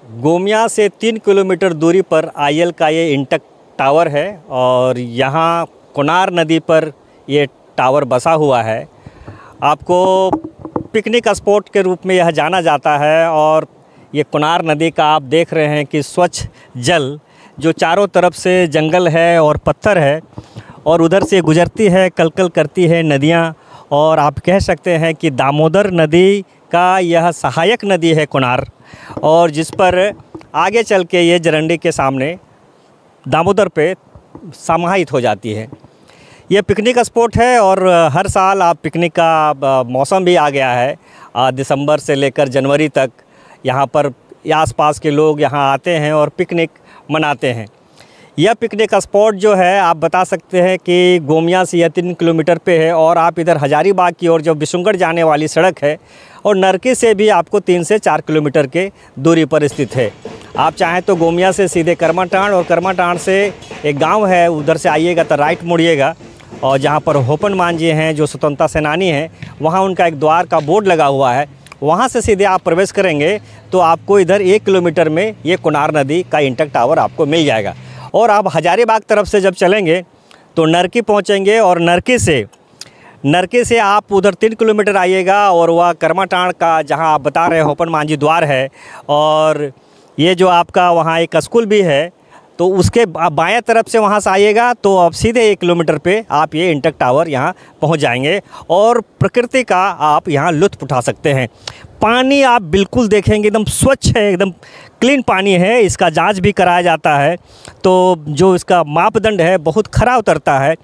गोमिया से 3 किलोमीटर दूरी पर आईएल का ये इंटक टावर है और यहाँ कोनार नदी पर ये टावर बसा हुआ है। आपको पिकनिक स्पॉट के रूप में यह जाना जाता है और ये कोनार नदी का आप देख रहे हैं कि स्वच्छ जल जो चारों तरफ से जंगल है और पत्थर है और उधर से गुजरती है, कलकल करती है नदियाँ। और आप कह सकते हैं कि दामोदर नदी का यह सहायक नदी है कोनार, और जिस पर आगे चल के ये जरंडी के सामने दामोदर पे समाहित हो जाती है। ये पिकनिक स्पॉट है और हर साल आप पिकनिक का मौसम भी आ गया है। दिसंबर से लेकर जनवरी तक यहाँ पर आसपास के लोग यहाँ आते हैं और पिकनिक मनाते हैं। यह पिकनिक स्पॉट जो है आप बता सकते हैं कि गोमिया से यह 3 किलोमीटर पे है और आप इधर हजारीबाग की ओर जो बिशुनगढ़ जाने वाली सड़क है और नरकी से भी आपको 3 से 4 किलोमीटर के दूरी पर स्थित है। आप चाहें तो गोमिया से सीधे कर्माटांड और कर्माटांड से एक गांव है उधर से आइएगा तो राइट मुड़िएगा और जहां पर होपन मान जी हैं जो स्वतंत्रता सेनानी हैं, वहां उनका एक द्वार का बोर्ड लगा हुआ है। वहां से सीधे आप प्रवेश करेंगे तो आपको इधर 1 किलोमीटर में ये कोनार नदी का इंटक टावर आपको मिल जाएगा। और आप हजारीबाग तरफ से जब चलेंगे तो नरकी पहुंचेंगे और नरकी से आप उधर 3 किलोमीटर आइएगा और वह कर्माटांड का जहां आप बता रहे हैं होपन मांझी द्वार है और ये जो आपका वहां एक स्कूल भी है, तो उसके बाएं तरफ से वहां से आइएगा तो आप सीधे 1 किलोमीटर पे आप ये इंटक टावर यहाँ पहुँच जाएंगे और प्रकृति का आप यहाँ लुत्फ़ उठा सकते हैं। पानी आप बिल्कुल देखेंगे एकदम स्वच्छ है, एकदम क्लीन पानी है। इसका जांच भी कराया जाता है तो जो इसका मापदंड है बहुत खरा उतरता है।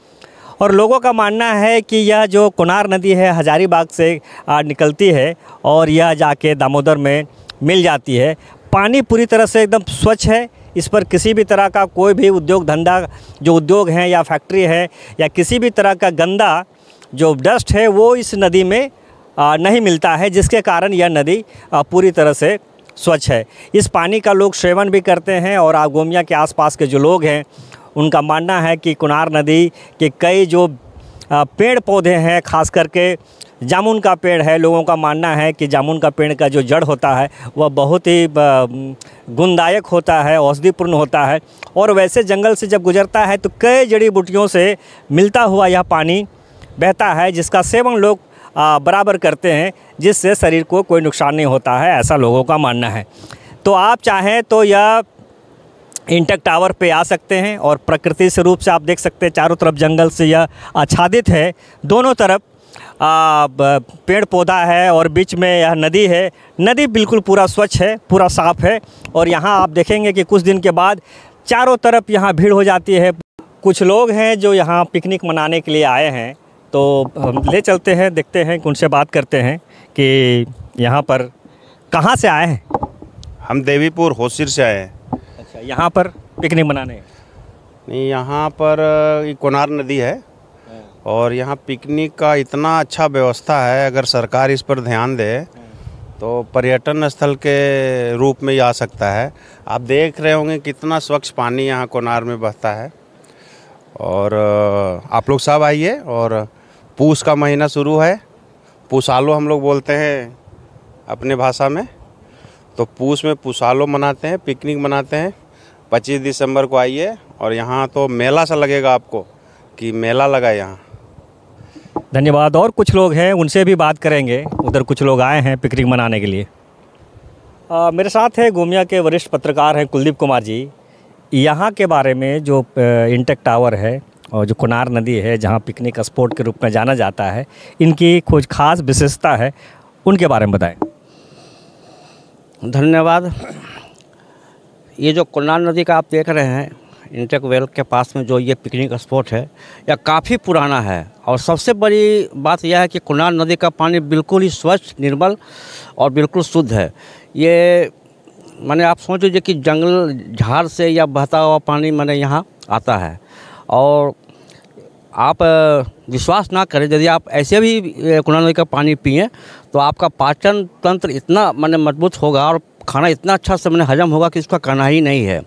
और लोगों का मानना है कि यह जो कोनार नदी है हजारीबाग से निकलती है और यह जाके दामोदर में मिल जाती है। पानी पूरी तरह से एकदम स्वच्छ है। इस पर किसी भी तरह का कोई भी उद्योग धंधा जो उद्योग हैं या फैक्ट्री है या किसी भी तरह का गंदा जो डस्ट है वो इस नदी में नहीं मिलता है, जिसके कारण यह नदी पूरी तरह से स्वच्छ है। इस पानी का लोग सेवन भी करते हैं और गोमिया के आसपास के जो लोग हैं उनका मानना है कि कोनार नदी के कई जो पेड़ पौधे हैं, खास करके जामुन का पेड़ है, लोगों का मानना है कि जामुन का पेड़ का जो जड़ होता है वह बहुत ही गुणदायक होता है, औषधिपूर्ण होता है। और वैसे जंगल से जब गुजरता है तो कई जड़ी बूटियों से मिलता हुआ यह पानी बहता है, जिसका सेवन लोग बराबर करते हैं, जिससे शरीर को कोई नुकसान नहीं होता है, ऐसा लोगों का मानना है। तो आप चाहें तो यह इंटक टावर पे आ सकते हैं और प्रकृति से रूप से आप देख सकते हैं चारों तरफ जंगल से यह आच्छादित है। दोनों तरफ पेड़ पौधा है और बीच में यह नदी है। नदी बिल्कुल पूरा स्वच्छ है, पूरा साफ़ है। और यहाँ आप देखेंगे कि कुछ दिन के बाद चारों तरफ यहाँ भीड़ हो जाती है। कुछ लोग हैं जो यहाँ पिकनिक मनाने के लिए आए हैं, तो हम ले चलते हैं, देखते हैं, उनसे बात करते हैं कि यहाँ पर कहाँ से आए हैं। हम देवीपुर होसिर से आए हैं। अच्छा, यहाँ पर पिकनिक मनाने? नहीं, यहाँ पर कोनार नदी है और यहाँ पिकनिक का इतना अच्छा व्यवस्था है। अगर सरकार इस पर ध्यान दे तो पर्यटन स्थल के रूप में ही आ सकता है। आप देख रहे होंगे कितना स्वच्छ पानी यहाँ कोनार में बहता है। और आप लोग सब आइए। और पूस का महीना शुरू है, पूसालो हम लोग बोलते हैं अपने भाषा में, तो पूस में पूसालो मनाते हैं, पिकनिक मनाते हैं। 25 दिसंबर को आइए और यहाँ तो मेला सा लगेगा आपको कि मेला लगा यहाँ। धन्यवाद। और कुछ लोग हैं, उनसे भी बात करेंगे। उधर कुछ लोग आए हैं पिकनिक मनाने के लिए। मेरे साथ है गोमिया के वरिष्ठ पत्रकार हैं कुलदीप कुमार जी। यहाँ के बारे में जो इंटक टावर है और जो कोनार नदी है जहाँ पिकनिक स्पॉट के रूप में जाना जाता है, इनकी कुछ खास विशेषता है, उनके बारे में बताएं। धन्यवाद। ये जो कोनार नदी का आप देख रहे हैं इंटक वेल के पास में जो ये पिकनिक स्पॉट है, यह काफ़ी पुराना है। और सबसे बड़ी बात यह है कि कोनार नदी का पानी बिल्कुल ही स्वच्छ, निर्मल और बिल्कुल शुद्ध है। ये माने आप सोच लीजिए कि जंगल झाड़ से या बहता हुआ पानी माने यहाँ आता है। और आप विश्वास ना करें, यदि आप ऐसे भी कोनार नदी का पानी पिएं तो आपका पाचन तंत्र इतना माने मजबूत होगा और खाना इतना अच्छा से मैंने हजम होगा कि इसका कहना ही नहीं है।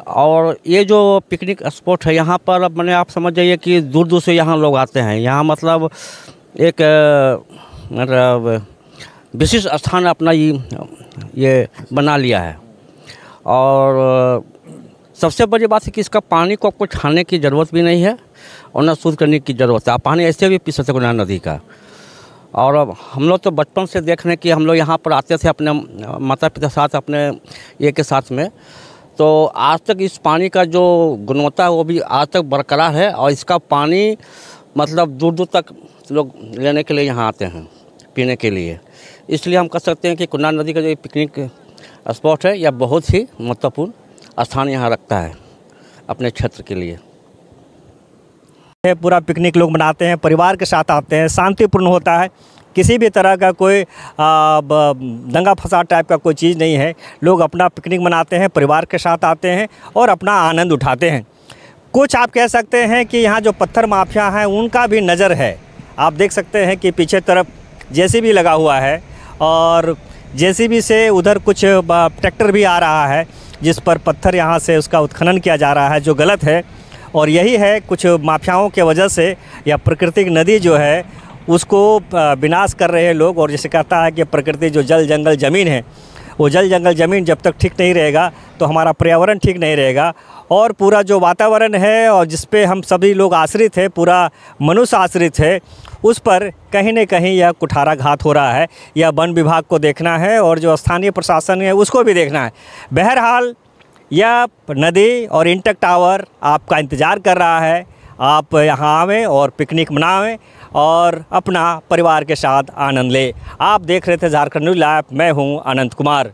और ये जो पिकनिक स्पॉट है यहाँ पर मैंने आप समझ जाइए कि दूर दूर से यहाँ लोग आते हैं। यहाँ मतलब एक मतलब विशिष्ट स्थान अपना ये बना लिया है। और सबसे बड़ी बात है कि इसका पानी को आपको छानने की ज़रूरत भी नहीं है और ना शुद्ध करने की ज़रूरत है। आप पानी ऐसे भी पी सकते हैं कुनार नदी का। और अब हम लोग तो बचपन से देख रहे हैं कि हम लोग यहाँ पर आते थे अपने माता पिता साथ, अपने ये के साथ में, तो आज तक इस पानी का जो गुणवत्ता है वो भी आज तक बरकरार है। और इसका पानी मतलब दूर दूर तक लोग लेने के लिए यहाँ आते हैं पीने के लिए। इसलिए हम कह सकते हैं कि कुनार नदी का जो पिकनिक स्पॉट है यह बहुत ही महत्वपूर्ण स्थान यहाँ रखता है अपने क्षेत्र के लिए। पूरा पिकनिक लोग मनाते हैं, परिवार के साथ आते हैं, शांतिपूर्ण होता है, किसी भी तरह का कोई दंगा फसाद टाइप का कोई चीज़ नहीं है। लोग अपना पिकनिक मनाते हैं, परिवार के साथ आते हैं और अपना आनंद उठाते हैं। कुछ आप कह सकते हैं कि यहाँ जो पत्थर माफिया हैं उनका भी नज़र है। आप देख सकते हैं कि पीछे तरफ जेसीबी लगा हुआ है और जेसीबी से उधर कुछ ट्रैक्टर भी आ रहा है जिस पर पत्थर यहाँ से उसका उत्खनन किया जा रहा है, जो गलत है। और यही है, कुछ माफियाओं के वजह से यह प्राकृतिक नदी जो है उसको विनाश कर रहे हैं लोग। और जैसे कहता है कि प्रकृति जो जल जंगल ज़मीन है, वो जल जंगल ज़मीन जब तक ठीक नहीं रहेगा तो हमारा पर्यावरण ठीक नहीं रहेगा और पूरा जो वातावरण है और जिस पे हम सभी लोग आश्रित हैं, पूरा मनुष्य आश्रित है, उस पर कहीं न कहीं यह कुठाराघात हो रहा है। यह वन विभाग को देखना है और जो स्थानीय प्रशासन है उसको भी देखना है। बहरहाल यह नदी और इंटक टावर आपका इंतज़ार कर रहा है। आप यहाँ आवें और पिकनिक मनावें और अपना परिवार के साथ आनंद लें। आप देख रहे थे झारखंड न्यूज़ लाइव, मैं हूँ अनंत कुमार।